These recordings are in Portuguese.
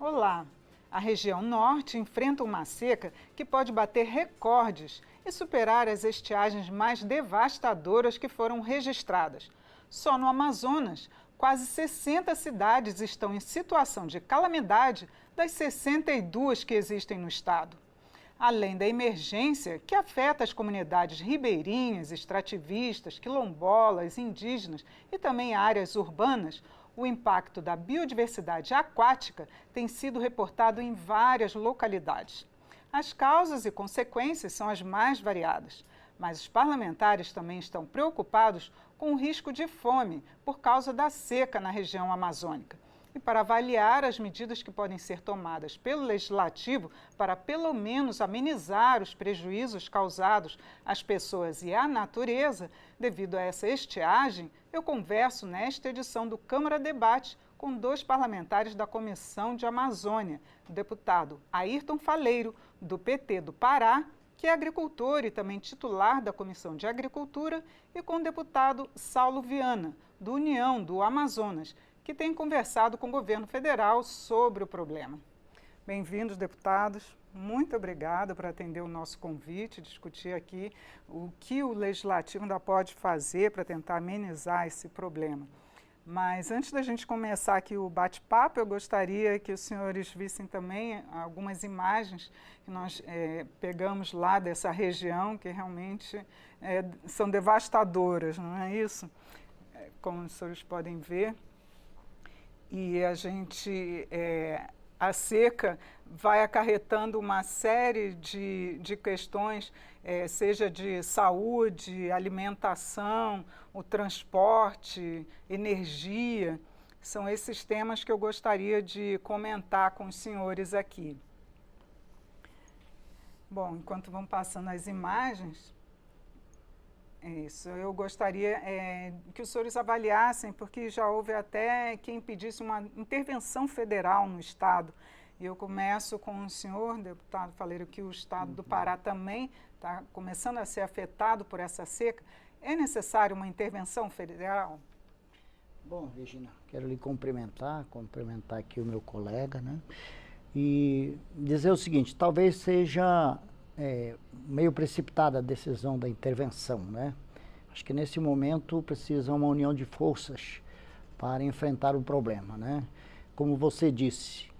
Olá! A região norte enfrenta uma seca que pode bater recordes e superar as estiagens mais devastadoras que foram registradas. Só no Amazonas, quase 60 cidades estão em situação de calamidade das 62 que existem no estado. Além da emergência que afeta as comunidades ribeirinhas, extrativistas, quilombolas, indígenas e também áreas urbanas, o impacto da biodiversidade aquática tem sido reportado em várias localidades. As causas e consequências são as mais variadas, mas os parlamentares também estão preocupados com o risco de fome por causa da seca na região amazônica. E para avaliar as medidas que podem ser tomadas pelo Legislativo para pelo menos amenizar os prejuízos causados às pessoas e à natureza devido a essa estiagem, eu converso nesta edição do Câmara Debate com dois parlamentares da Comissão de Amazônia, o deputado Ayrton Faleiro, do PT do Pará, que é agricultor e também titular da Comissão de Agricultura, e com o deputado Saulo Viana, do União do Amazonas, que tem conversado com o governo federal sobre o problema. Bem-vindos, deputados. Muito obrigada por atender o nosso convite, discutir aqui o que o Legislativo ainda pode fazer para tentar amenizar esse problema. Mas antes da gente começar aqui o bate-papo, eu gostaria que os senhores vissem também algumas imagens que nós pegamos lá dessa região, que realmente são devastadoras, não é isso? Como os senhores podem ver. E a seca vai acarretando uma série de questões, seja de saúde, alimentação, o transporte, energia. São esses temas que eu gostaria de comentar com os senhores aqui. Bom, enquanto vão passando as imagens, eu gostaria que os senhores avaliassem, porque já houve até quem pedisse uma intervenção federal no Estado. E eu começo com o senhor, deputado Faleiro, que o Estado do Pará também está começando a ser afetado por essa seca. É necessário uma intervenção federal? Bom, Regina, quero lhe cumprimentar aqui o meu colega, né? E dizer o seguinte, talvez seja meio precipitada a decisão da intervenção, né? Acho que nesse momento precisa uma união de forças para enfrentar o problema, né? Como você disse,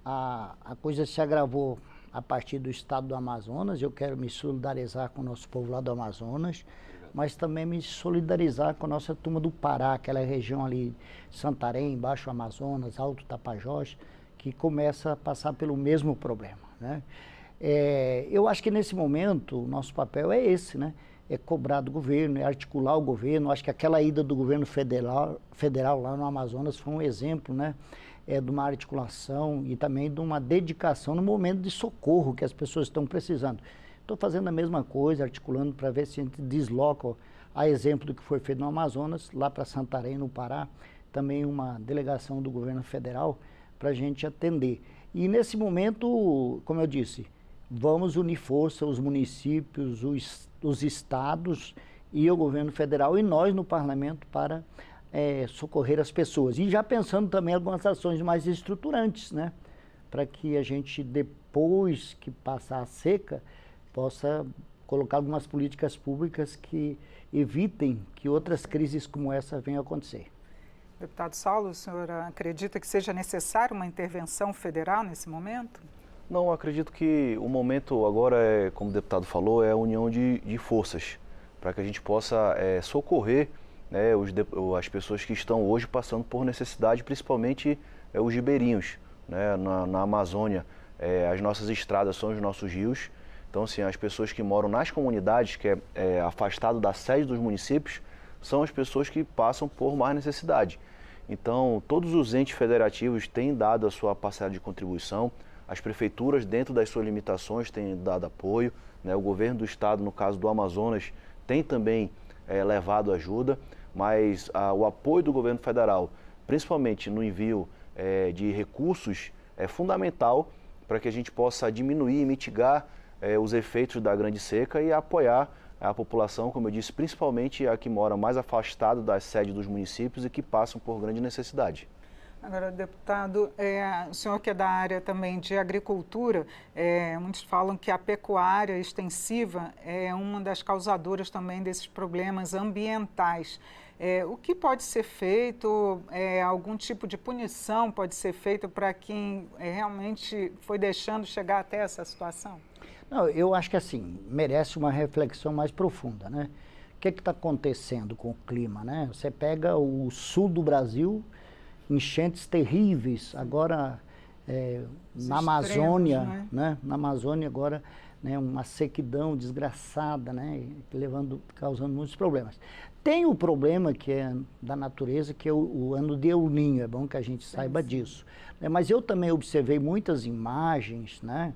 a coisa se agravou a partir do estado do Amazonas. Eu quero me solidarizar com o nosso povo lá do Amazonas, mas também me solidarizar com a nossa turma do Pará, aquela região ali, Santarém, Baixo Amazonas, Alto Tapajós, que começa a passar pelo mesmo problema, né? Eu acho que nesse momento o nosso papel é esse, né? É cobrar do governo, é articular o governo. Acho que aquela ida do governo federal lá no Amazonas foi um exemplo, né? De uma articulação e também de uma dedicação no momento de socorro que as pessoas estão precisando. Estou fazendo a mesma coisa, articulando para ver se a gente desloca, a exemplo do que foi feito no Amazonas, lá para Santarém, no Pará, também uma delegação do governo federal para a gente atender. E nesse momento, como eu disse, vamos unir força, os municípios, os estados e o governo federal e nós no parlamento para socorrer as pessoas. E já pensando também em algumas ações mais estruturantes, né? Para que a gente, depois que passar a seca, possa colocar algumas políticas públicas que evitem que outras crises como essa venham a acontecer. Deputado Saulo, o senhor acredita que seja necessária uma intervenção federal nesse momento? Não, acredito que o momento agora, como o deputado falou, é a união de forças, para que a gente possa socorrer, né, as pessoas que estão hoje passando por necessidade, principalmente os ribeirinhos, né, na Amazônia. As nossas estradas são os nossos rios, então assim, as pessoas que moram nas comunidades, que é afastado da sede dos municípios, são as pessoas que passam por mais necessidade. Então, todos os entes federativos têm dado a sua parcela de contribuição. As prefeituras, dentro das suas limitações, têm dado apoio, né? O governo do estado, no caso do Amazonas, tem também levado ajuda, mas o apoio do governo federal, principalmente no envio de recursos, é fundamental para que a gente possa diminuir e mitigar os efeitos da grande seca e apoiar a população, como eu disse, principalmente a que mora mais afastada das sedes dos municípios e que passam por grande necessidade. Agora, deputado, o senhor que é da área também de agricultura, muitos falam que a pecuária extensiva é uma das causadoras também desses problemas ambientais. O que pode ser feito, algum tipo de punição pode ser feita para quem realmente foi deixando chegar até essa situação? Não, eu acho que assim, merece uma reflexão mais profunda, né? O que está acontecendo com o clima, né? Você pega o sul do Brasil, enchentes terríveis, agora na Amazônia, né? Na Amazônia agora, né, uma sequidão desgraçada, né, causando muitos problemas. Tem o problema que é da natureza, que é o ano de El Niño, é bom que a gente saiba disso. Mas eu também observei muitas imagens, né,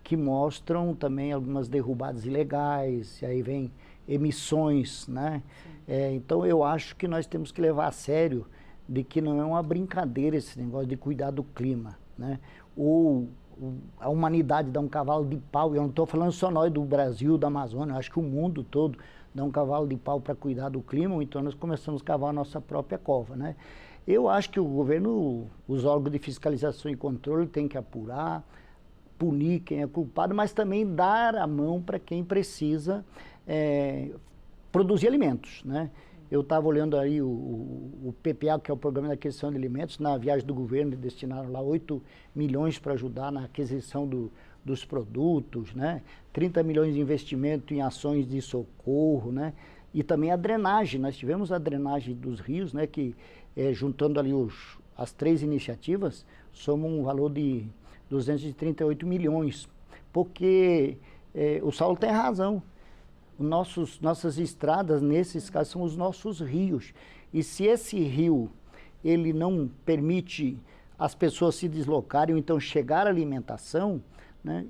que mostram também algumas derrubadas ilegais, e aí vem emissões, né? Então eu acho que nós temos que levar a sério de que não é uma brincadeira esse negócio de cuidar do clima, né? A humanidade dá um cavalo de pau, e eu não estou falando só nós do Brasil, da Amazônia, eu acho que o mundo todo dá um cavalo de pau para cuidar do clima, então nós começamos a cavar a nossa própria cova, né? Eu acho que o governo, os órgãos de fiscalização e controle têm que apurar, punir quem é culpado, mas também dar a mão para quem precisa produzir alimentos, né? Eu estava olhando aí o PPA, que é o Programa de Aquisição de Alimentos, na viagem do governo destinaram lá 8 milhões para ajudar na aquisição dos produtos, né? 30 milhões de investimento em ações de socorro, né? E também a drenagem, nós tivemos a drenagem dos rios, né? Que juntando ali as 3 iniciativas, soma um valor de 238 milhões, porque o Saulo tem razão. Nossas estradas, nesses casos, são os nossos rios. E se esse rio ele não permite as pessoas se deslocarem, ou então chegar à alimentação, né,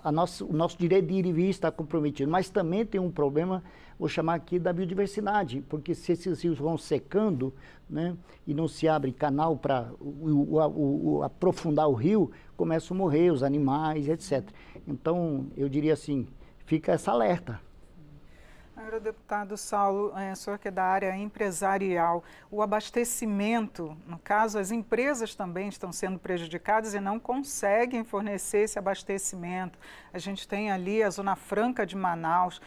o nosso direito de ir e vir está comprometido. Mas também tem um problema, vou chamar aqui, da biodiversidade, porque se esses rios vão secando, né, e não se abre canal para aprofundar o rio, começam a morrer os animais, etc. Então, eu diria assim, fica essa alerta. Agora, deputado Saulo, o senhor que é da área empresarial, o abastecimento, no caso, as empresas também estão sendo prejudicadas e não conseguem fornecer esse abastecimento. A gente tem ali a Zona Franca de Manaus.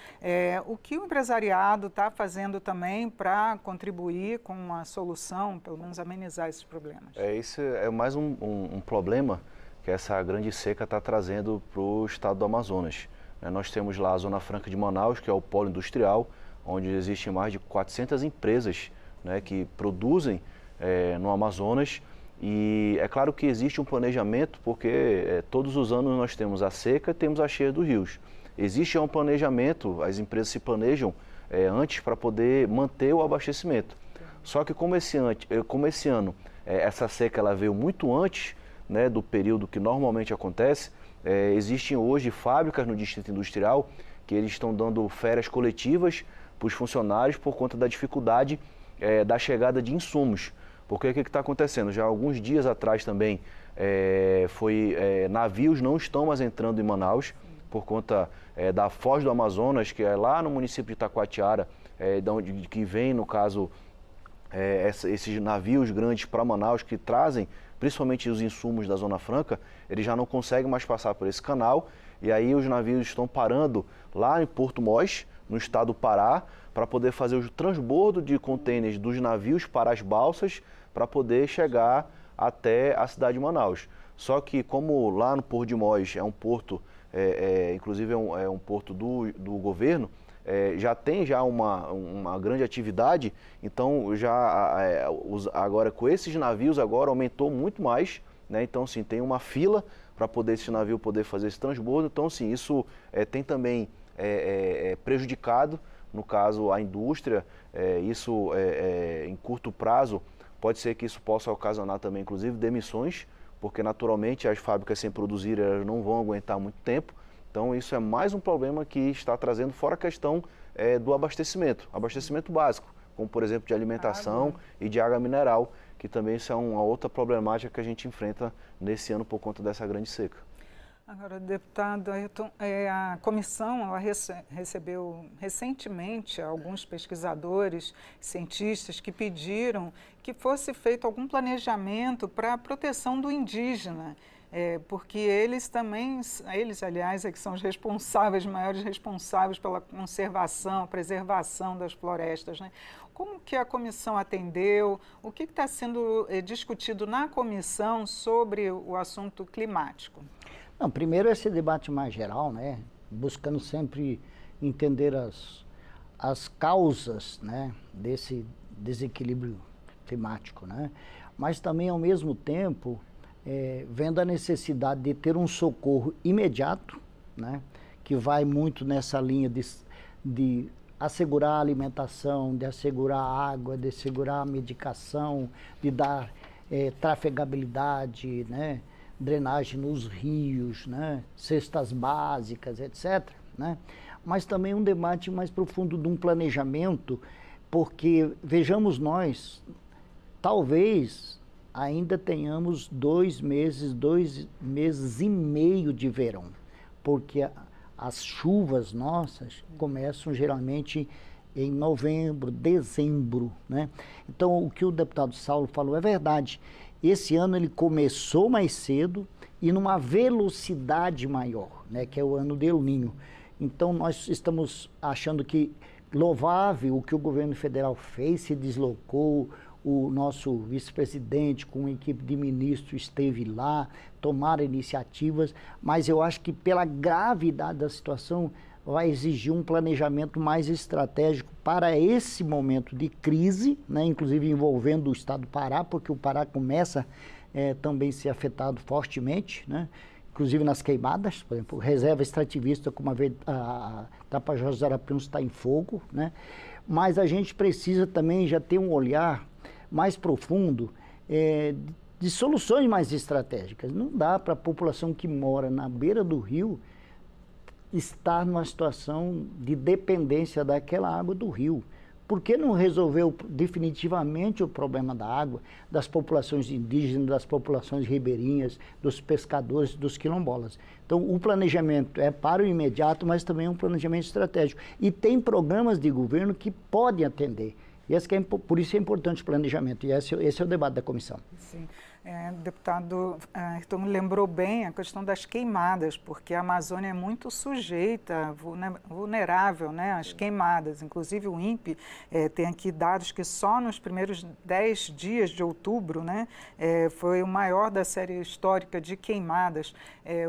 O que o empresariado está fazendo também para contribuir com a solução, pelo menos amenizar esses problemas? Esse é mais um problema que essa grande seca está trazendo para o estado do Amazonas. Nós temos lá a Zona Franca de Manaus, que é o polo industrial, onde existem mais de 400 empresas, né, que produzem no Amazonas. E é claro que existe um planejamento, porque todos os anos nós temos a seca e temos a cheia dos rios. Existe um planejamento, as empresas se planejam antes para poder manter o abastecimento. Só que como esse ano essa seca ela veio muito antes, né, do período que normalmente acontece, existem hoje fábricas no Distrito Industrial que eles estão dando férias coletivas para os funcionários por conta da dificuldade da chegada de insumos. Porque o que está acontecendo? Já há alguns dias atrás também, navios não estão mais entrando em Manaus por conta da Foz do Amazonas, que é lá no município de Itacoatiara, que vem, no caso, esses navios grandes para Manaus que trazem principalmente os insumos da Zona Franca, eles já não conseguem mais passar por esse canal, e aí os navios estão parando lá em Porto Mós, no estado do Pará, para poder fazer o transbordo de contêineres dos navios para as balsas, para poder chegar até a cidade de Manaus. Só que como lá no Porto de Mós é um porto, inclusive é um porto do governo, já tem uma grande atividade, então agora com esses navios agora aumentou muito mais, né? Então sim, tem uma fila para poder esse navio poder fazer esse transbordo, então sim, isso tem também prejudicado, no caso, a indústria, isso em curto prazo pode ser que isso possa ocasionar também inclusive demissões, porque naturalmente as fábricas sem produzir elas não vão aguentar muito tempo. Então isso é mais um problema que está trazendo, fora a questão do abastecimento básico, como por exemplo de alimentação e de água mineral, que também isso é uma outra problemática que a gente enfrenta nesse ano por conta dessa grande seca. Agora, deputado Ayrton, a comissão ela recebeu recentemente alguns pesquisadores, cientistas que pediram que fosse feito algum planejamento para a proteção do indígena, porque eles também, aliás, é que são os responsáveis, maiores responsáveis pela conservação, preservação das florestas, né? Como que a comissão atendeu? O que está sendo discutido na comissão sobre o assunto climático? Não, primeiro esse debate mais geral, né, buscando sempre entender as causas, né, desse desequilíbrio climático, né, mas também ao mesmo tempo vendo a necessidade de ter um socorro imediato, né, que vai muito nessa linha de assegurar a alimentação, de assegurar a água, de assegurar a medicação, de dar trafegabilidade, né, drenagem nos rios, né, cestas básicas, etc., né? Mas também um debate mais profundo de um planejamento, porque, vejamos nós, talvez ainda tenhamos 2 meses e meio de verão, porque as chuvas nossas começam geralmente em novembro, dezembro, né? Então, o que o deputado Saulo falou é verdade. Esse ano ele começou mais cedo e numa velocidade maior, né, que é o ano de El Niño. Então nós estamos achando que louvável o que o governo federal fez, se deslocou, o nosso vice-presidente com uma equipe de ministros esteve lá, tomaram iniciativas, mas eu acho que pela gravidade da situação vai exigir um planejamento mais estratégico para esse momento de crise, né, inclusive envolvendo o estado do Pará, porque o Pará começa também a ser afetado fortemente, né, inclusive nas queimadas, por exemplo, reserva extrativista, como a Tapajós dos Arapiuns está em fogo, né, mas a gente precisa também já ter um olhar mais profundo de soluções mais estratégicas. Não dá para a população que mora na beira do rio estar numa situação de dependência daquela água do rio. Por que não resolveu definitivamente o problema da água, das populações indígenas, das populações ribeirinhas, dos pescadores, dos quilombolas? Então, o planejamento é para o imediato, mas também é um planejamento estratégico. E tem programas de governo que podem atender. E por isso é importante o planejamento, e esse é o debate da comissão. Sim. Deputado Ayrton lembrou bem a questão das queimadas, porque a Amazônia é muito sujeita, vulnerável, né, às queimadas. Inclusive o INPE tem aqui dados que só nos primeiros 10 dias de outubro, né, foi o maior da série histórica de queimadas.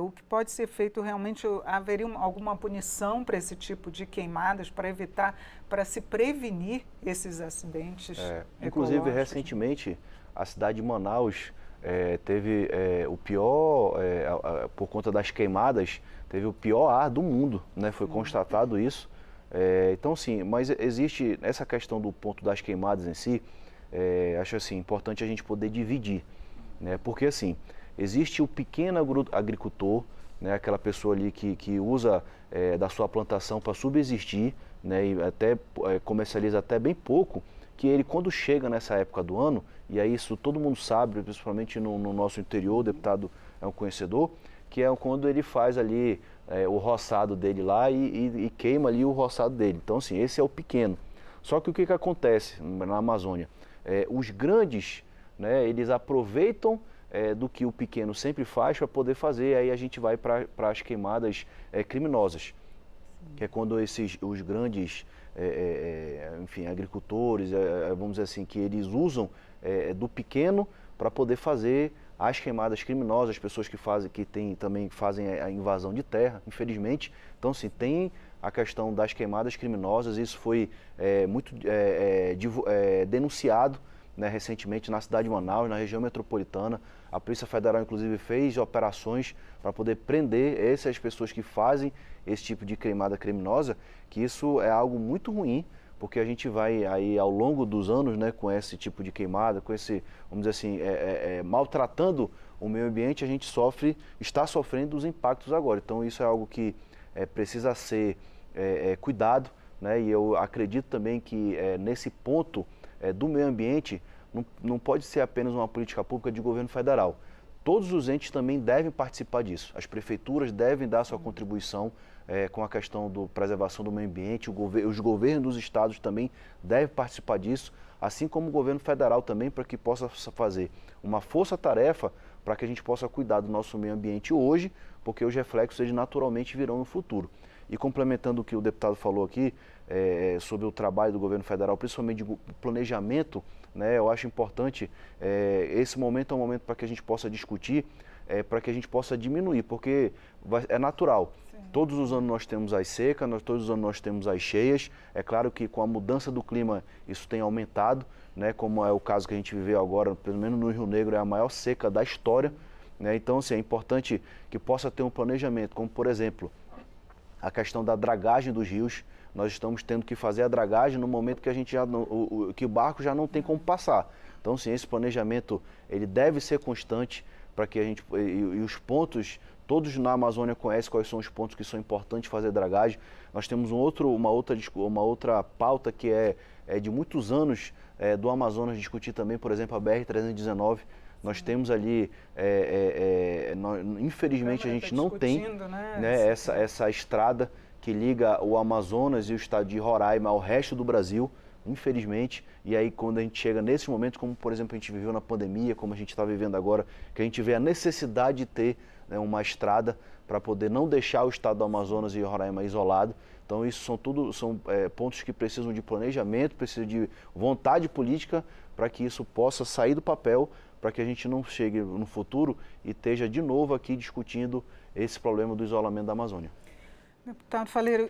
O que pode ser feito realmente, haveria alguma punição para esse tipo de queimadas, para evitar, para se prevenir esses acidentes inclusive, recentemente, a cidade de Manaus teve o pior, por conta das queimadas, teve o pior ar do mundo, né? Foi constatado isso. Então, sim, mas existe essa questão do ponto das queimadas em si, acho assim, importante a gente poder dividir, né? Porque, assim, existe o pequeno agricultor, né? Aquela pessoa ali que usa da sua plantação para subsistir, né? E até comercializa até bem pouco, que ele, quando chega nessa época do ano, e aí isso todo mundo sabe, principalmente no nosso interior, o deputado é um conhecedor, que é quando ele faz ali o roçado dele lá e queima ali o roçado dele. Então, assim, esse é o pequeno. Só que o que acontece na Amazônia? Os grandes, né, eles aproveitam do que o pequeno sempre faz para poder fazer, aí a gente vai para as queimadas criminosas, que é quando os grandes enfim, agricultores, vamos dizer assim, que eles usam do pequeno para poder fazer as queimadas criminosas, as pessoas também fazem a invasão de terra, infelizmente. Então, sim, tem a questão das queimadas criminosas, isso foi muito denunciado, né, recentemente na cidade de Manaus, na região metropolitana. A Polícia Federal, inclusive, fez operações para poder prender essas pessoas que fazem esse tipo de queimada criminosa, que isso é algo muito ruim, porque a gente vai aí ao longo dos anos, né, com esse tipo de queimada, com esse, vamos dizer assim, maltratando o meio ambiente, a gente está sofrendo os impactos agora. Então isso é algo que precisa ser cuidado, né, e eu acredito também que nesse ponto do meio ambiente não pode ser apenas uma política pública de governo federal. todos os entes também devem participar disso. As prefeituras devem dar sua contribuição com a questão da preservação do meio ambiente, os governos dos estados também devem participar disso, assim como o governo federal também, para que possa fazer uma força-tarefa para que a gente possa cuidar do nosso meio ambiente hoje, porque os reflexos eles naturalmente virão no futuro. E complementando o que o deputado falou aqui, sobre o trabalho do governo federal, principalmente de planejamento, né, eu acho importante, esse momento é um momento para que a gente possa discutir, para que a gente possa diminuir, porque é natural. Sim. Todos os anos nós temos as secas, todos os anos nós temos as cheias. É claro que com a mudança do clima isso tem aumentado, né, como é o caso que a gente viveu agora, pelo menos no Rio Negro, é a maior seca da história. Né, então, assim, é importante que possa ter um planejamento, como por exemplo, a questão da dragagem dos rios. Nós estamos tendo que fazer a dragagem no momento que a gente que o barco já não tem como passar. Então, sim, esse planejamento ele deve ser constante para que a gente e os pontos, todos na Amazônia conhecem quais são os pontos que são importantes fazer dragagem. Nós temos uma outra pauta que é de muitos anos do Amazonas discutir também, por exemplo, a BR-319. Nós temos ali, infelizmente a gente não tem, né, essa estrada que liga o Amazonas e o estado de Roraima ao resto do Brasil, infelizmente. E aí quando a gente chega nesses momentos, como por exemplo a gente viveu na pandemia, como a gente está vivendo agora, que a gente vê a necessidade de ter, né, uma estrada para poder não deixar o estado do Amazonas e Roraima isolado. Então isso são pontos que precisam de planejamento, precisam de vontade política para que isso possa sair do papel, para que a gente não chegue no futuro e esteja de novo aqui discutindo esse problema do isolamento da Amazônia. Deputado Faleiro,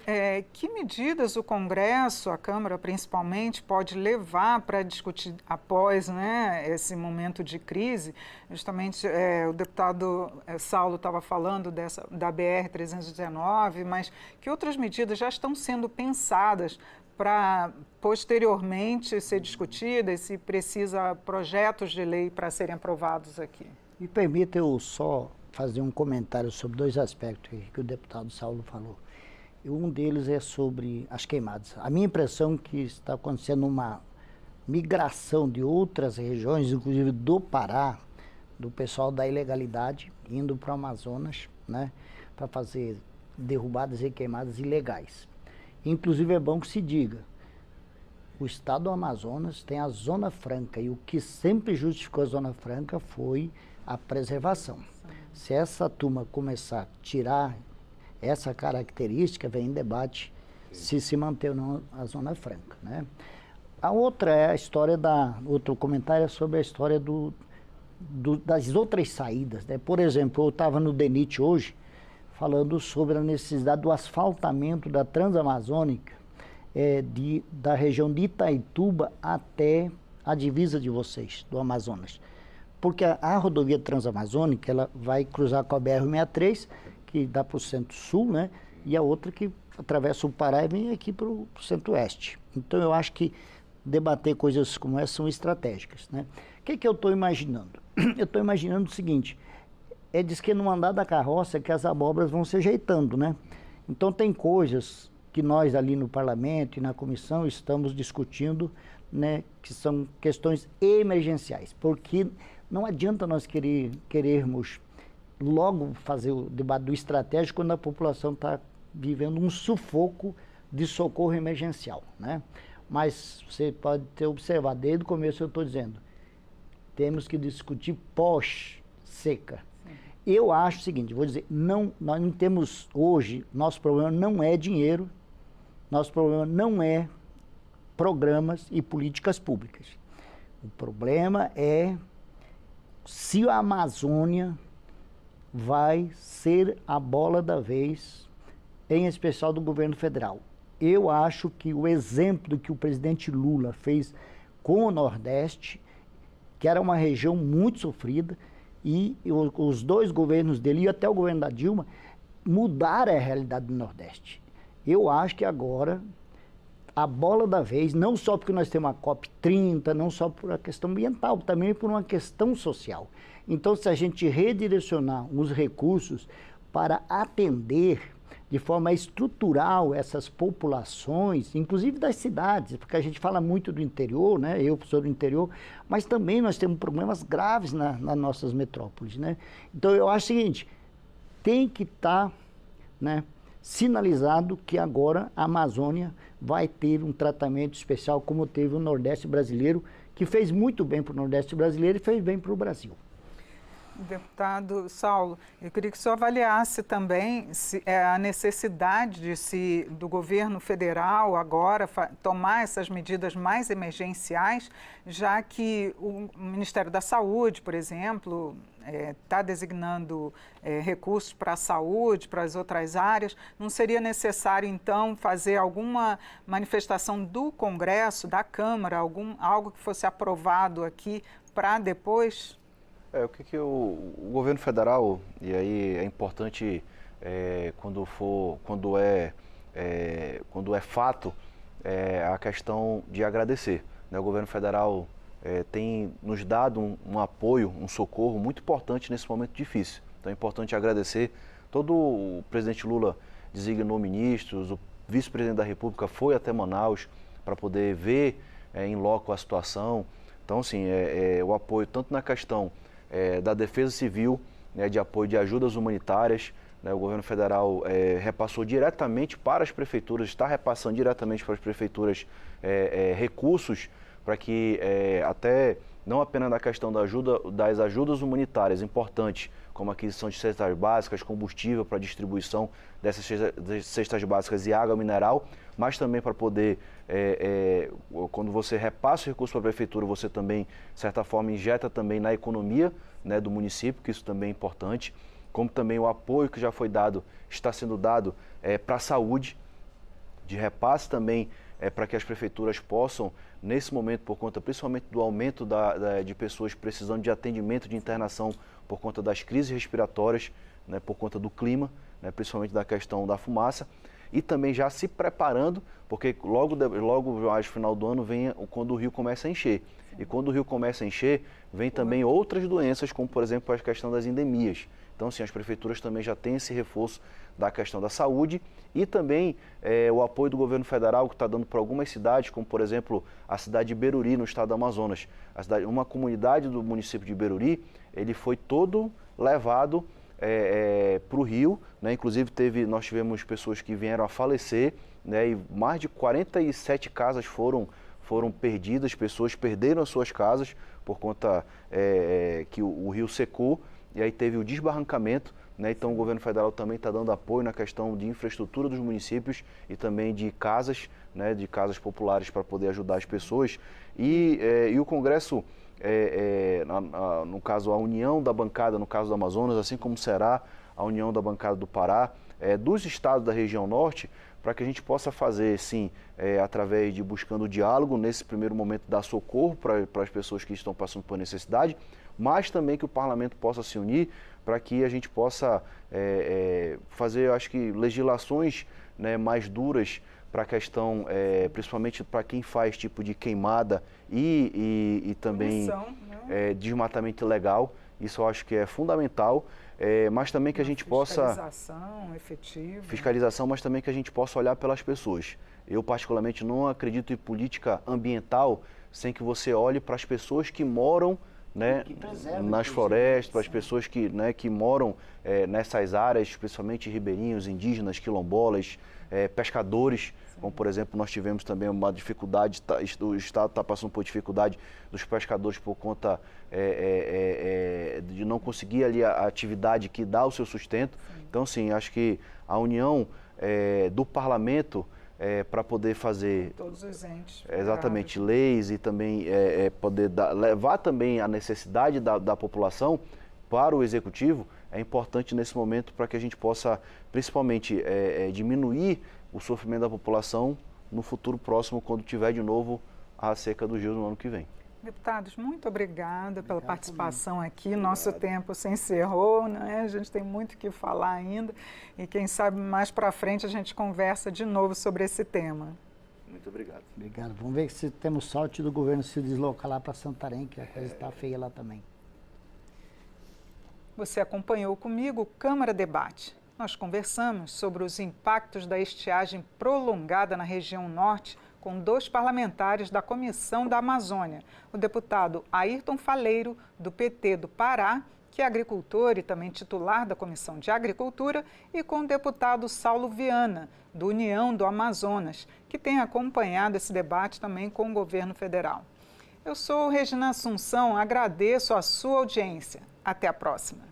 que medidas o Congresso, a Câmara principalmente, pode levar para discutir após, né, esse momento de crise? Justamente o deputado Saulo estava falando da BR-319, mas que outras medidas já estão sendo pensadas para posteriormente ser discutidas, se precisa projetos de lei para serem aprovados aqui? Me permita eu só fazer um comentário sobre dois aspectos que o deputado Saulo falou. Um deles é sobre as queimadas. A minha impressão é que está acontecendo uma migração de outras regiões, inclusive do Pará, do pessoal da ilegalidade, indo para o Amazonas, né, para fazer derrubadas e queimadas ilegais. Inclusive é bom que se diga, o estado do Amazonas tem a Zona Franca, e o que sempre justificou a Zona Franca foi a preservação. Se essa turma começar a tirar essa característica, vem em debate se manter ou não a Zona Franca, né? A outra é a história outro comentário é sobre a história das outras saídas, né? Por exemplo, eu estava no DENIT hoje, falando sobre a necessidade do asfaltamento da Transamazônica, da região de Itaituba até a divisa de vocês, do Amazonas. Porque a rodovia Transamazônica, ela vai cruzar com a BR-63, que dá para o centro-sul, né? E a outra que atravessa o Pará e vem aqui para o centro-oeste. Então, eu acho que debater coisas como essa são estratégicas, né? O que eu estou imaginando? Eu estou imaginando o seguinte, diz que no andar da carroça que as abóboras vão se ajeitando, né? Então, tem coisas que nós ali no parlamento e na comissão estamos discutindo, né, que são questões emergenciais, porque não adianta nós querermos logo fazer o debate do estratégico quando a população está vivendo um sufoco de socorro emergencial, né? Mas você pode ter observado, desde o começo eu estou dizendo, temos que discutir pós-seca. Eu acho o seguinte, vou dizer, nós não temos hoje, nosso problema não é dinheiro, nosso problema não é programas e políticas públicas. O problema é se a Amazônia vai ser a bola da vez, em especial do governo federal. Eu acho que o exemplo que o presidente Lula fez com o Nordeste, que era uma região muito sofrida, e os dois governos dele, e até o governo da Dilma, mudaram a realidade do Nordeste. Eu acho que agora a bola da vez, não só porque nós temos a COP30, não só por uma questão ambiental, também por uma questão social. Então, se a gente redirecionar os recursos para atender de forma estrutural essas populações, inclusive das cidades, porque a gente fala muito do interior, né? Eu sou do interior, mas também nós temos problemas graves nas nossas metrópoles, né? Então eu acho o seguinte, tem que estar, né, sinalizado que agora a Amazônia vai ter um tratamento especial como teve o Nordeste brasileiro, que fez muito bem para o Nordeste brasileiro e fez bem para o Brasil. Deputado Saulo, eu queria que o senhor avaliasse também a necessidade do governo federal agora tomar essas medidas mais emergenciais, já que o Ministério da Saúde, por exemplo, está designando recursos para a saúde, para as outras áreas. Não seria necessário, então, fazer alguma manifestação do Congresso, da Câmara, algo que fosse aprovado aqui para depois? O que o governo federal, e aí é importante quando é fato, a questão de agradecer, né? O governo federal tem nos dado um apoio, um socorro muito importante nesse momento difícil. Então é importante agradecer. O presidente Lula designou ministros, o vice-presidente da República foi até Manaus para poder ver em loco a situação. Então, assim, o apoio tanto na questão da Defesa Civil, né, de apoio de ajudas humanitárias, né, o governo federal repassou diretamente para as prefeituras, está repassando diretamente para as prefeituras recursos para que até não apenas na questão das ajudas humanitárias importantes, como aquisição de cestas básicas, combustível para distribuição dessas cestas básicas e água mineral, mas também para poder, quando você repassa o recurso para a prefeitura, você também, de certa forma, injeta também na economia, né, do município, que isso também é importante, como também o apoio que já foi dado, está sendo dado para a saúde, de repasse também para que as prefeituras possam, nesse momento, por conta principalmente do aumento de pessoas precisando de atendimento de internação por conta das crises respiratórias, né, por conta do clima, né, principalmente da questão da fumaça, e também já se preparando, porque logo no final do ano vem quando o rio começa a encher. E quando o rio começa a encher, vem também outras doenças, como por exemplo a questão das endemias. Então, assim, as prefeituras também já têm esse reforço da questão da saúde e também o apoio do governo federal que está dando para algumas cidades, como por exemplo a cidade de Beruri, no estado do Amazonas. Uma comunidade do município de Beruri, ele foi todo levado para o rio, né? Inclusive nós tivemos pessoas que vieram a falecer, né? E mais de 47 casas foram perdidas, pessoas perderam as suas casas por conta que o rio secou, e aí teve o desbarrancamento, né? Então o governo federal também está dando apoio na questão de infraestrutura dos municípios e também de casas, né? De casas populares para poder ajudar as pessoas. E o Congresso, no caso a união da bancada, no caso do Amazonas, assim como será a união da bancada do Pará, dos estados da região norte, para que a gente possa fazer, sim, através de buscando diálogo, nesse primeiro momento dar socorro para as pessoas que estão passando por necessidade, mas também que o parlamento possa se unir para que a gente possa fazer, eu acho que, legislações, né, mais duras para a questão, principalmente para quem faz tipo de queimada e também desmatamento ilegal. Isso eu acho que é fundamental. Mas também que a gente possa... Fiscalização efetiva. Fiscalização, mas também que a gente possa olhar pelas pessoas. Eu, particularmente, não acredito em política ambiental sem que você olhe para as pessoas que moram, né, nas florestas, para as pessoas que moram nessas áreas, principalmente ribeirinhos, indígenas, quilombolas, pescadores. Sim. Como, por exemplo, nós tivemos também uma dificuldade, o Estado está passando por dificuldade dos pescadores por conta de não conseguir ali a atividade que dá o seu sustento. Sim. Então, sim, acho que a união do parlamento para poder fazer... Todos os entes. Exatamente, leis e também poder levar também a necessidade da população para o executivo é importante nesse momento para que a gente possa, principalmente, diminuir o sofrimento da população no futuro próximo, quando tiver de novo a seca do Rio no ano que vem. Deputados, muito obrigada pela participação aqui. Nosso tempo se encerrou, né? A gente tem muito o que falar ainda e quem sabe mais para frente a gente conversa de novo sobre esse tema. Muito obrigado. Obrigado. Vamos ver se temos sorte do governo se deslocar lá para Santarém, que a coisa está feia lá também. Você acompanhou comigo o Câmara Debate. Nós conversamos sobre os impactos da estiagem prolongada na região norte com 2 parlamentares da Comissão da Amazônia, o deputado Ayrton Faleiro, do PT do Pará, que é agricultor e também titular da Comissão de Agricultura, e com o deputado Saulo Viana, do União do Amazonas, que tem acompanhado esse debate também com o governo federal. Eu sou Regina Assunção, agradeço a sua audiência. Até a próxima.